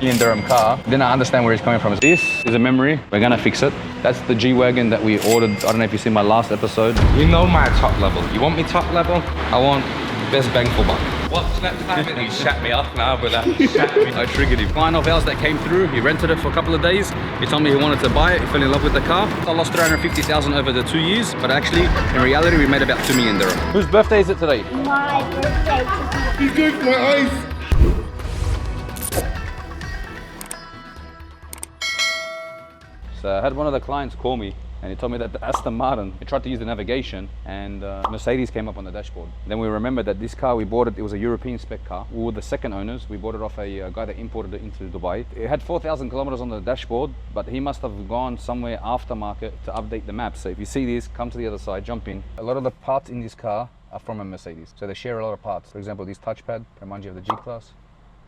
million dirham car. Then I understand where he's coming from. This is a memory. We're gonna fix it. That's the G-Wagon that we ordered. I don't know if you see my last episode. You know my top level. You want me top level? I want best bang for buck. What's next time? You shat me off now, brother. I triggered him. Client of ours that came through, he rented it for a couple of days. He told me he wanted to buy it. He fell in love with the car. I lost 350,000 over the 2 years, but actually, in reality, we made about 2 million dirham. Whose birthday is it today? My birthday. He's going for my eyes. So I had one of the clients call me and he told me that the Aston Martin, he tried to use the navigation and Mercedes came up on the dashboard. Then we remembered that this car, we bought it, it was a European spec car. We were the second owners. We bought it off a guy that imported it into Dubai. It had 4,000 kilometers on the dashboard, but he must have gone somewhere aftermarket to update the map. So if you see this, come to the other side, jump in. A lot of the parts in this car are from a Mercedes. So they share a lot of parts. For example, this touchpad reminds you of the G-Class.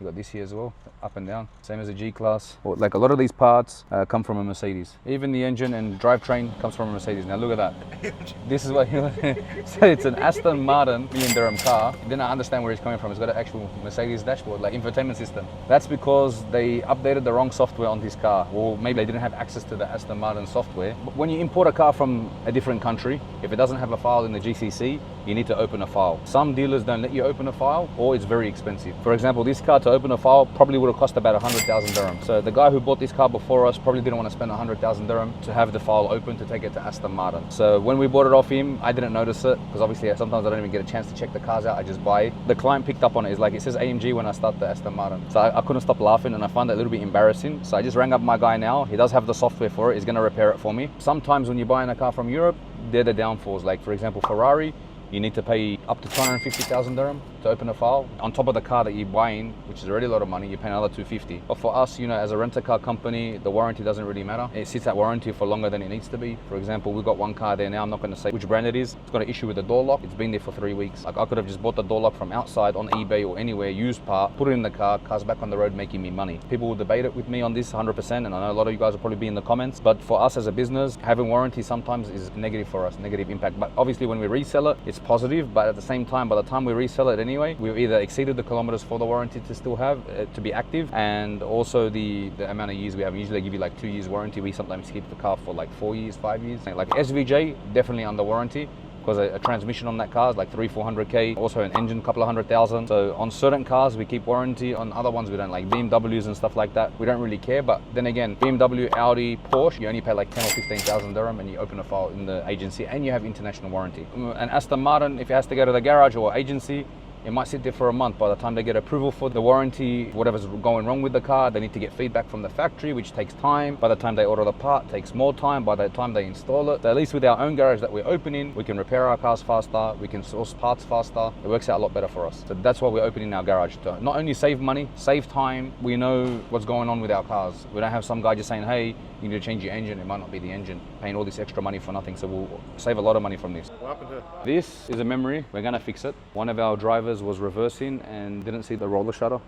We got this here as well, up and down, same as the G-Class. Like a lot of these parts come from a Mercedes. Even the engine and drivetrain comes from a Mercedes. Now look at that. This is what so it's an Aston Martin million dirham car. Then I understand where he's coming from. It's got an actual Mercedes dashboard, like infotainment system. That's because they updated the wrong software on this car. Or maybe they didn't have access to the Aston Martin software. But when you import a car from a different country, if it doesn't have a file in the GCC, you need to open a file. Some dealers don't let you open a file, or it's very expensive. For example, this car to open a file probably would have cost about 100,000 dirham. So the guy who bought this car before us probably didn't want to spend 100,000 dirham to have the file open to take it to Aston Martin. So when we bought it off him, I didn't notice it because obviously sometimes I don't even get a chance to check the cars out. I just buy it. The client picked up on it. It's like, it says AMG when I start the Aston Martin. So I couldn't stop laughing and I find that a little bit embarrassing. So I just rang up my guy now. He does have the software for it. He's going to repair it for me. Sometimes when you're buying a car from Europe, they're the downfalls. Like for example, Ferrari, you need to pay up to 250,000 dirham to open a file. On top of the car that you're buying, which is already a lot of money, you pay another 250. But for us, you know, as a rent-a-car company, the warranty doesn't really matter. It sits at warranty for longer than it needs to be. For example, we've got one car there now, I'm not going to say which brand it is. It's got an issue with the door lock. It's been there for 3 weeks. Like I could have just bought the door lock from outside on eBay or anywhere, used part, put it in the car, car's back on the road making me money. People will debate it with me on this 100%, and I know a lot of you guys will probably be in the comments. But for us as a business, having warranty sometimes is negative for us, negative impact. But obviously when we resell it, it's positive. But at the same time, by the time we resell it anyway, we've either exceeded the kilometers for the warranty to still have to be active, and also the amount of years we have. Usually they give you like 2 years warranty. We sometimes keep the car for like 4 years, 5 years. Like SVJ, definitely under warranty, because a transmission on that car is like 300-400k, also an engine, couple of 100,000. So on certain cars we keep warranty, on other ones we don't, like BMWs and stuff like that. We don't really care. But then again, BMW, Audi, Porsche, you only pay like 10 or 15,000 dirham and you open a file in the agency and you have international warranty. And Aston Martin, if it has to go to the garage or agency, it might sit there for a month. By the time they get approval for the warranty, whatever's going wrong with the car, they need to get feedback from the factory, which takes time. By the time they order the part, it takes more time. By the time they install it, so at least with our own garage that we're opening, we can repair our cars faster, we can source parts faster. It works out a lot better for us. So that's why we're opening our garage, to not only save money, save time. We know what's going on with our cars. We don't have some guy just saying, hey, you need to change your engine. It might not be the engine, paying all this extra money for nothing. So we'll save a lot of money from this. What happened here? This is a memory. We're gonna fix it. One of our drivers was reversing and didn't see the roller shutter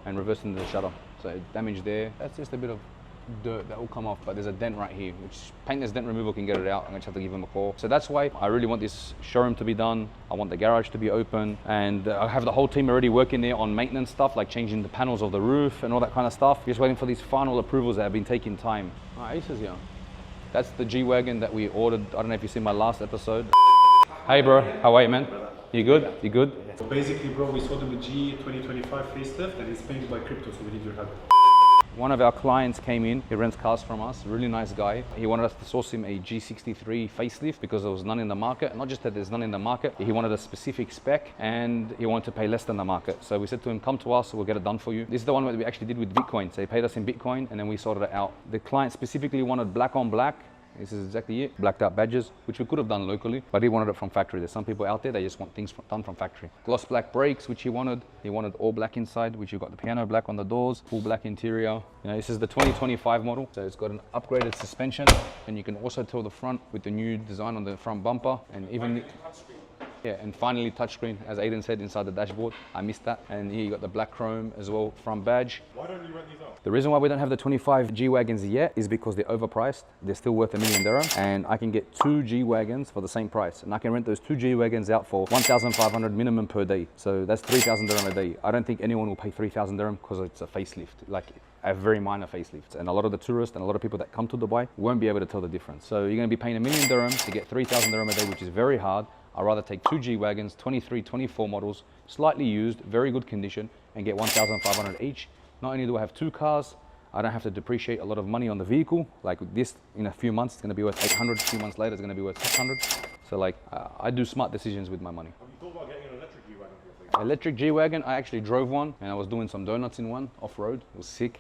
and reversed into the shutter. So it damaged there. That's just a bit of dirt that will come off, but there's a dent right here, which paintless dent removal can get it out. I'm gonna have to give him a call. So that's why I really want this showroom to be done. I want the garage to be open, and I have the whole team already working there on maintenance stuff, like changing the panels of the roof and all that kind of stuff. Just waiting for these final approvals that have been taking time. Ace is here. That's the G-Wagon that we ordered. I don't know if you see my last episode. Hey bro, how are you, man? You good? You good? So basically, bro, we sold him a G 2025 facelift and it's painted by crypto, so we need your help. One of our clients came in, he rents cars from us, really nice guy. He wanted us to source him a G63 facelift because there was none in the market. Not just that there's none in the market, he wanted a specific spec and he wanted to pay less than the market. So we said to him, come to us, we'll get it done for you. This is the one that we actually did with Bitcoin. So he paid us in Bitcoin and then we sorted it out. The client specifically wanted black on black. This is exactly it, blacked out badges, which we could have done locally, but he wanted it from factory. There's some people out there, they just want things done from factory. Gloss black brakes, which he wanted all black inside, which you've got the piano black on the doors, full black interior. You know, this is the 2025 model, so it's got an upgraded suspension, and you can also tell the front with the new design on the front bumper, and even yeah, and finally touchscreen, as Aiden said, inside the dashboard. I missed that. And here you got the black chrome as well, front badge. Why don't you rent these out? The reason why we don't have the 25 G-Wagons yet is because they're overpriced. They're still worth $1 million dirham, and I can get 2 G-Wagons for the same price. And I can rent those 2 G-Wagons out for 1,500 minimum per day. So that's 3,000 dirham a day. I don't think anyone will pay 3,000 dirham because it's a facelift. Like, a very minor facelift. And a lot of the tourists and a lot of people that come to Dubai won't be able to tell the difference. So you're going to be paying 1 million dirhams to get 3,000 dirham a day, which is very hard. I'd rather take 2 G-Wagons, 23, 24 models, slightly used, very good condition, and get 1,500 each. Not only do I have 2 cars, I don't have to depreciate a lot of money on the vehicle. Like this, in a few months, it's going to be worth 800. A few months later, it's going to be worth 600. So like, I do smart decisions with my money. Have you thought about getting an electric G-Wagon for your thing? Electric G-Wagon, I actually drove one, and I was doing some donuts in one, off-road. It was sick.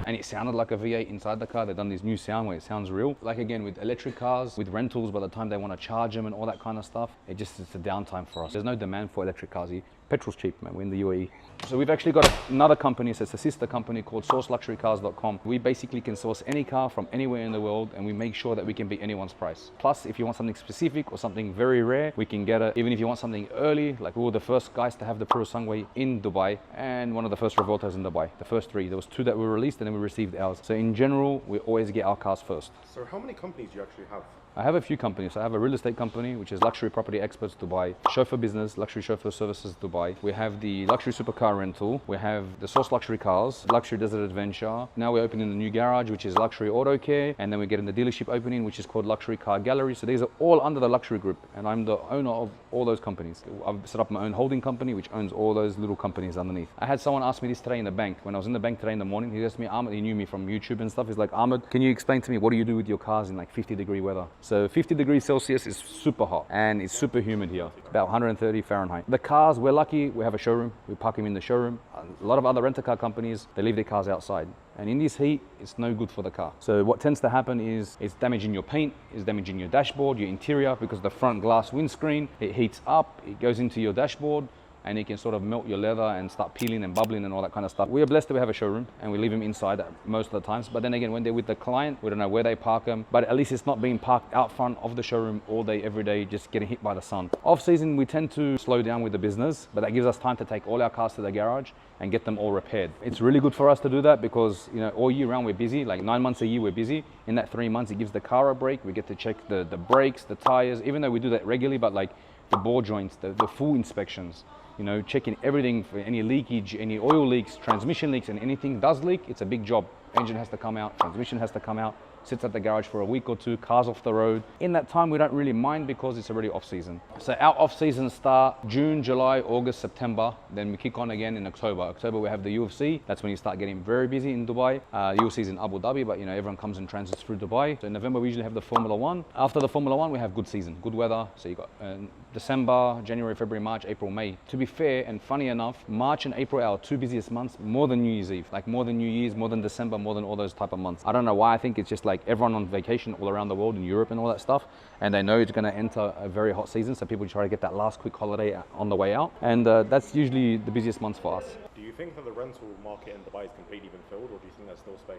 And it sounded like a V8 inside the car. They've done this new sound where it sounds real. Like again, with electric cars, with rentals, by the time they want to charge them and all that kind of stuff, it's a downtime for us. There's no demand for electric cars here. Petrol's cheap, man, we're in the UAE. So we've actually got another company, so it's a sister company called sourceluxurycars.com. We basically can source any car from anywhere in the world, and we make sure that we can beat anyone's price. Plus, if you want something specific or something very rare, we can get it. Even if you want something early, like we were the first guys to have the Pro Sungway in Dubai, and one of the first Revoltas in Dubai. The first 3, there was 2 that were released, and then we received ours. So in general, we always get our cars first. So how many companies do you actually have? I have a few companies. I have a real estate company, which is Luxury Property Experts Dubai, Chauffeur Business, Luxury Chauffeur Services Dubai. We have the Luxury Supercar Rental. We have the Source Luxury Cars, Luxury Desert Adventure. Now we're opening a new garage, which is Luxury Auto Care. And then we're getting the dealership opening, which is called Luxury Car Gallery. So these are all under the Luxury Group. And I'm the owner of all those companies. I've set up my own holding company, which owns all those little companies underneath. I had someone ask me this today in the bank. When I was in the bank today in the morning, he asked me, Ahmed, he knew me from YouTube and stuff. He's like, Ahmed, can you explain to me, what do you do with your cars in like 50-degree weather? So 50 degrees Celsius is super hot and it's super humid here, about 130 Fahrenheit. The cars, we're lucky, we have a showroom. We park them in the showroom. A lot of other rental car companies, they leave their cars outside. And in this heat, it's no good for the car. So what tends to happen is it's damaging your paint, it's damaging your dashboard, your interior, because the front glass windscreen, it heats up, it goes into your dashboard, and it can sort of melt your leather and start peeling and bubbling and all that kind of stuff. We are blessed that we have a showroom and we leave them inside most of the times. But then again, when they're with the client, we don't know where they park them, but at least it's not being parked out front of the showroom all day, every day, just getting hit by the sun. Off season, we tend to slow down with the business, but that gives us time to take all our cars to the garage and get them all repaired. It's really good for us to do that because, you know, all year round we're busy, like 9 months a year we're busy. In that 3 months, it gives the car a break. We get to check the brakes, the tires, even though we do that regularly, but like the ball joints, the full inspections, you know, checking everything for any leakage, any oil leaks, transmission leaks, and anything does leak, it's a big job. Engine has to come out, transmission has to come out, sits at the garage for a week or 2, cars off the road. In that time, we don't really mind because it's already off season. So our off season start June, July, August, September, then we kick on again in October. October, we have the UFC. That's when you start getting very busy in Dubai. UFC is in Abu Dhabi, but you know, everyone comes and transits through Dubai. So in November, we usually have the Formula One. After the Formula One, we have good season, good weather. So you got December, January, February, March, April, May. To be fair, and funny enough, March and April are our 2 busiest months, more than New Year's Eve, like more than New Year's, more than December, more than all those type of months. I don't know why. I think it's just like everyone on vacation all around the world, in Europe and all that stuff, and they know it's going to enter a very hot season, so people try to get that last quick holiday on the way out, and that's usually the busiest months for us. Do you think that the rental market in Dubai is completely been filled, or do you think there's still space?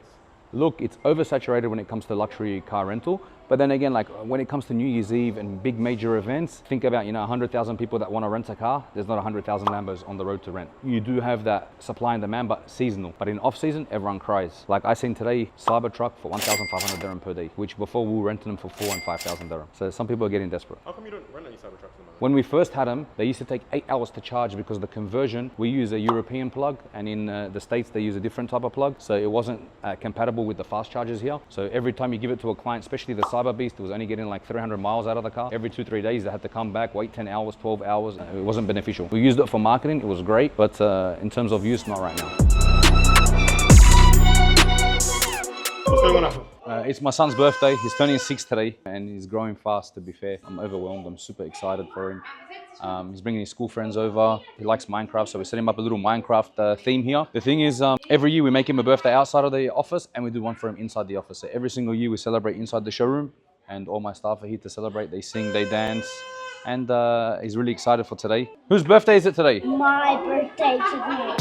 Look, it's oversaturated when it comes to luxury car rental. But then again, like when it comes to New Year's Eve and big major events, think about, you know, 100,000 people that want to rent a car. There's not 100,000 Lambos on the road to rent. You do have that supply and demand, but seasonal. But in off season, everyone cries. Like I seen today, Cybertruck for 1,500 dirham per day, which before we were renting them for 4,000 and 5,000 dirham. So some people are getting desperate. How come you don't rent any Cybertrucks at the moment? When we first had them, they used to take 8 hours to charge because of the conversion. We use a European plug, and in the States, they use a different type of plug. So it wasn't compatible with the fast chargers here. So every time you give it to a client, especially the Cyber Beast, it was only getting like 300 miles out of the car. Every 2-3 days, they had to come back, wait 10 hours, 12 hours. It wasn't beneficial. We used it for marketing. It was great, but in terms of use, not right now. What's going on? It's my son's birthday. He's turning 6 today, and he's growing fast, to be fair. I'm overwhelmed. I'm super excited for him. He's bringing his school friends over. He likes Minecraft, so we're setting up a little Minecraft theme here. The thing is, every year we make him a birthday outside of the office, and we do one for him inside the office. So every single year we celebrate inside the showroom, and all my staff are here to celebrate. They sing, they dance, and he's really excited for today. Whose birthday is it today? My birthday today.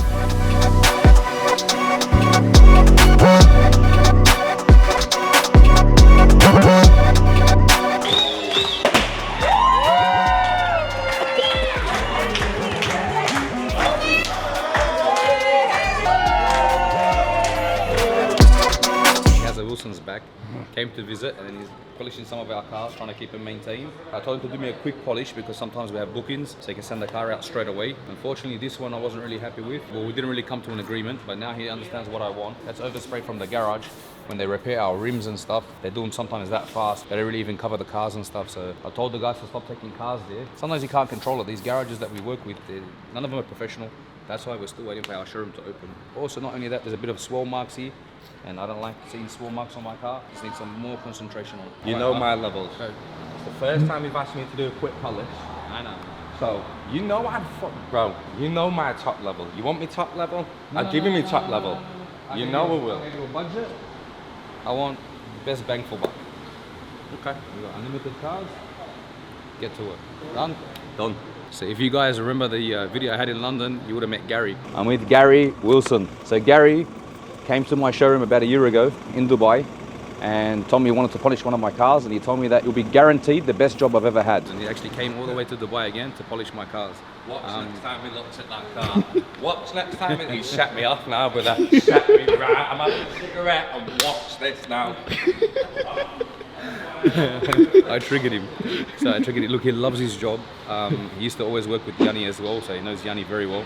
Wilson's back, came to visit, and then he's polishing some of our cars, trying to keep them maintained. I told him to do me a quick polish because sometimes we have bookings, so he can send the car out straight away. Unfortunately, this one I wasn't really happy with. Well, we didn't really come to an agreement, but now he understands what I want. That's overspray from the garage. When they repair our rims and stuff, they do them sometimes that fast. They don't really even cover the cars and stuff. So I told the guys to stop taking cars there. Sometimes you can't control it. These garages that we work with, none of them are professional. That's why we're still waiting for our showroom to open. Also, not only that, there's a bit of swirl marks here, and I don't like seeing swirl marks on my car. Just need some more concentration on it. You know my levels. It's the first time you've asked me to do a quick polish. I know. So, you know bro, you know my top level. You want me top level? I'll give you me top level. You know we will. I do a budget. I want best bang for buck. Okay. We got unlimited cars. Get to it. Done? Done. So if you guys remember the video I had in London, you would have met Gary. I'm with Gary Wilson. So Gary came to my showroom about a year ago in Dubai and told me he wanted to polish one of my cars, and he told me that it'll be guaranteed the best job I've ever had. And he actually came all the way to Dubai again to polish my cars. Watch next time he looks at that car. Watch next time he shut me off now with that. Shut me right. I'm having a cigarette and watch this now. I triggered him. So I triggered him. Look, he loves his job. He used to always work with Yanni as well, so he knows Yanni very well.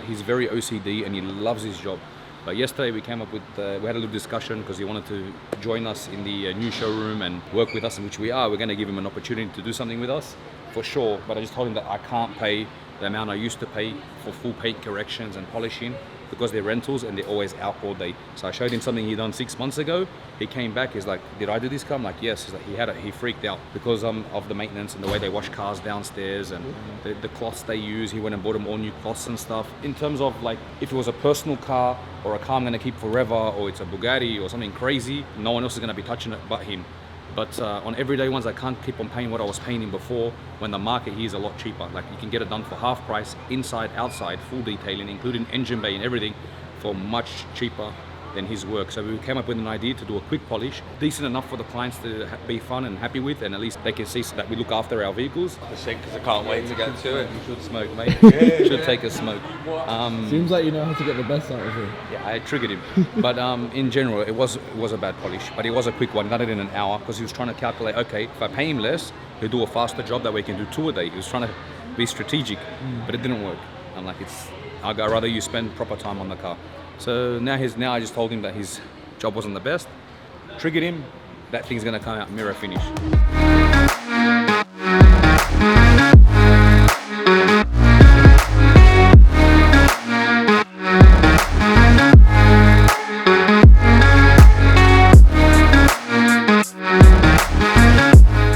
He's very OCD and he loves his job. But yesterday we came up with, we had a little discussion because he wanted to join us in the new showroom and work with us, which we are. We're going to give him an opportunity to do something with us, for sure. But I just told him that I can't pay the amount I used to pay for full paint corrections and polishing because they're rentals and they're always out all day. So I showed him something he done 6 months ago. He came back, he's like, did I do this car? I'm like, yes. He's like, he freaked out because of the maintenance and the way they wash cars downstairs and the cloths they use. He went and bought them all new cloths and stuff. In terms of like, if it was a personal car or a car I'm gonna keep forever, or it's a Bugatti or something crazy, no one else is gonna be touching it but him. But on everyday ones, I can't keep on paying what I was paying him before, when the market here is a lot cheaper. Like, you can get it done for half price, inside, outside, full detailing, including engine bay and everything, for much cheaper than his work. So we came up with an idea to do a quick polish, decent enough for the clients to be fun and happy with, and at least they can see that we look after our vehicles. Because I can't wait to get to it. You should smoke, mate. You should take a smoke. Seems like you know how to get the best out of it. Yeah, I triggered him. But in general, it was a bad polish, but it was a quick one. Done it in an hour because he was trying to calculate, okay, if I pay him less, he'll do a faster job, that way he can do 2 a day. He was trying to be strategic, but it didn't work. I'm like, I'd rather you spend proper time on the car. So now I just told him that his job wasn't the best, triggered him, that thing's gonna come out mirror finish.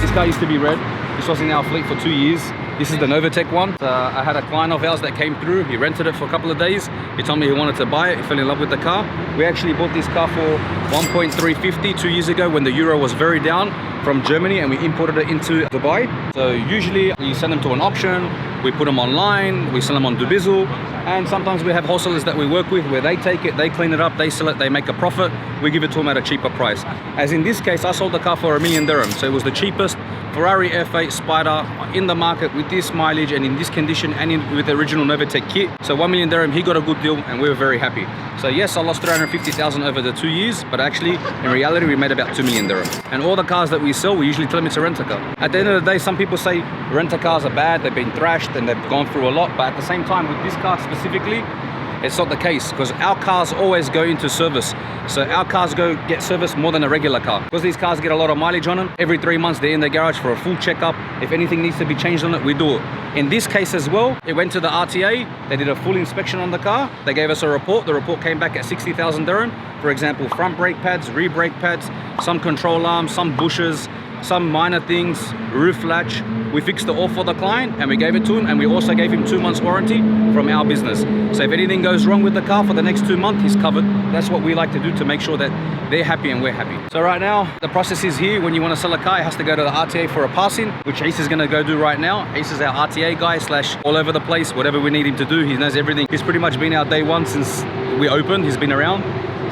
This car used to be red. This was in our fleet for 2 years. This is the Novatech one. I had a client of ours that came through. He rented it for a couple of days. He told me he wanted to buy it. He fell in love with the car. We actually bought this car for 1.350 2 years ago when the euro was very down from Germany, and we imported it into Dubai. So usually we send them to an auction, we put them online, we sell them on Dubizzle, and sometimes we have wholesalers that we work with where they take it, they clean it up, they sell it, they make a profit, we give it to them at a cheaper price. As in this case, I sold the car for $1 million dirham, so it was the cheapest Ferrari F8 Spider in the market with this mileage and in this condition and with the original Novatech kit. So 1 million dirham, he got a good deal and we were very happy. So yes, I lost 350,000 over the 2 years, but actually in reality we made about 2 million dirham. And all the cars that we sell, we usually tell them it's a rent-a-car. At the end of the day, some people say rent-a-cars are bad, they've been thrashed and they've gone through a lot, but at the same time with this car specifically, it's not the case, because our cars always go into service. So our cars get serviced more than a regular car. Because these cars get a lot of mileage on them, every 3 months they're in the garage for a full checkup. If anything needs to be changed on it, we do it. In this case as well, it went to the RTA, they did a full inspection on the car, they gave us a report, the report came back at 60,000 dirham. For example, front brake pads, rear brake pads, some control arms, some bushes, some minor things, roof latch. We fixed it all for the client and we gave it to him, and we also gave him 2 months warranty from our business. So if anything goes wrong with the car for the next 2 months, he's covered. That's what we like to do to make sure that they're happy and we're happy. So right now, the process is here. When you want to sell a car, it has to go to the RTA for a passing, which Ace is going to go do right now. Ace is our RTA guy / all over the place, whatever we need him to do, he knows everything. He's pretty much been our day one since we opened, he's been around.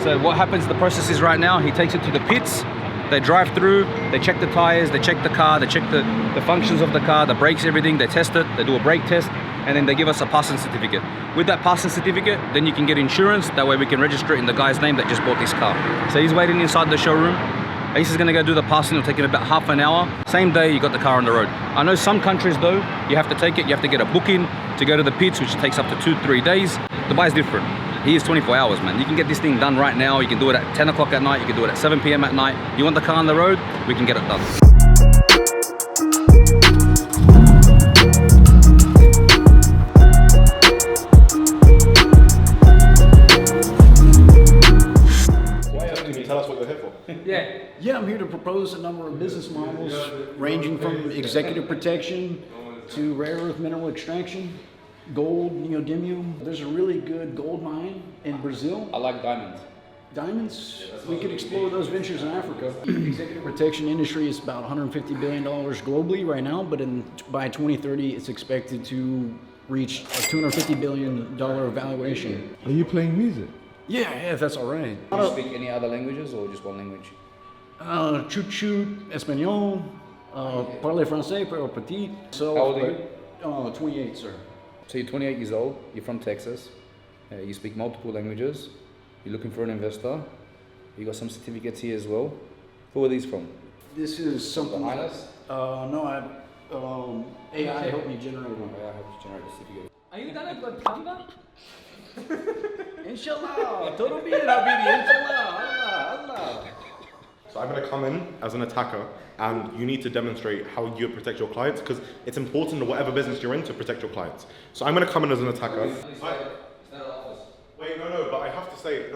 So what happens, the process is right now, he takes it to the pits. They drive through, they check the tires, they check the car, they check the functions of the car, the brakes, everything, they test it, they do a brake test. and then they give us a passing certificate. With that passing certificate, then you can get insurance. That way we can register it in the guy's name that just bought this car. So he's waiting inside the showroom. Ace is gonna go do the passing. It'll take him about half an hour. Same day, you got the car on the road. I know some countries though, you have to take it, you have to get a booking to go to the pits, which takes up to 2-3 days. Dubai's different. Here is 24 hours, man. You can get this thing done right now. You can do it at 10 o'clock at night. You can do it at 7 p.m. at night. You want the car on the road, we can get it done. Tell us what you're here for. Yeah, I'm here to propose a number of business models ranging from executive protection to rare earth mineral extraction, gold, neodymium. There's a really good gold mine in Brazil. I like diamonds. Diamonds, we could explore those ventures in Africa. Executive protection industry is about $150 billion globally right now, but by 2030, it's expected to reach a $250 billion valuation. Are you playing music? Yeah, if that's all right. Do you speak any other languages or just one language? Chut-chut, Espanol, parle français, pero petit. So, How old are you? 28, sir. So you're 28 years old, you're from Texas, you speak multiple languages, you're looking for an investor, you got some certificates here as well. Who are these from? This is something. Behind us? No, AI helped me generate one. I hope you generate the certificate. Are you done with Wakanda? Inshallah, todo bien, Habibi, inshallah, Allah. So I'm going to come in as an attacker, and you need to demonstrate how you protect your clients, because it's important in whatever business you're in to protect your clients. So I'm going to come in as an attacker. Wait, no, but I have to say,